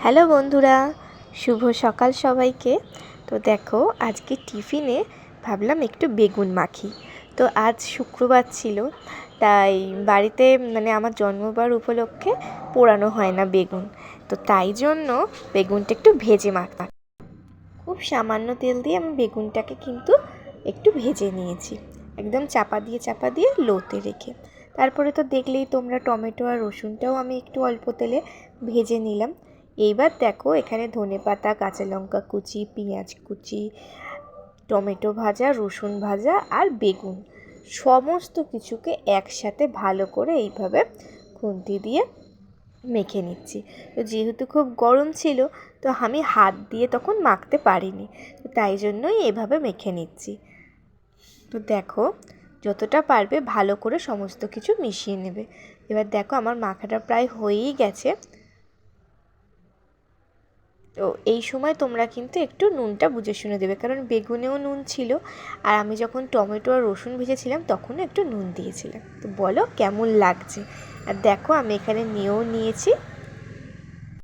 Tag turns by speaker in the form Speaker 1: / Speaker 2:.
Speaker 1: Hello বন্ধুরা, শুভ সকাল সবাইকে। তো দেখো, আজকে টিফিনে ভাবলাম একটু বেগুন মাখি। তো আজ শুক্রবার ছিল, তাই বাড়িতে আমার জন্মবার উপলক্ষে পোড়ানো হয় না বেগুন। তো তাই জন্য বেগুনটা একটু ভেজে মাখলাম। খুব সামান্য তেল দিয়ে আমি বেগুনটাকে কিন্তু একটু ভেজে নিয়েছি, একদম চাপা দিয়ে লোতে রেখে। তারপরে তো দেখলেই তোমরা, টমেটো আর রসুনটাও আমি একটু অল্প তেলে ভেজে নিলাম। এইবার দেখো, এখানে ধনেপাতা, কাঁচা লঙ্কা কুচি, পেঁয়াজ কুচি, টমেটো ভাজা, রসুন ভাজা আর বেগুন সমস্ত কিছুকে একসাথে ভালো করে এইভাবে খুন্তি দিয়ে মেখে নিচ্ছি। তো যেহেতু খুব গরম ছিল, তো আমি হাত দিয়ে তখন মাখতে পারিনি, তো তাই জন্যই এভাবে মেখে নিচ্ছি। তো দেখো, যতটা পারবে ভালো করে সমস্ত কিছু মিশিয়ে নেবে। এবার দেখো, আমার মাখাটা প্রায় হয়েই গেছে। তো এই সময় তোমরা কিন্তু একটু নুনটা বুঝে শুনে দেবে, কারণ বেগুনেও নুন ছিল, আর আমি যখন টমেটো আর রসুন ভেজেছিলাম তখনও একটু নুন দিয়েছিলাম। তো বলো কেমন লাগছে। আর দেখো, আমি এখানে নিয়েছি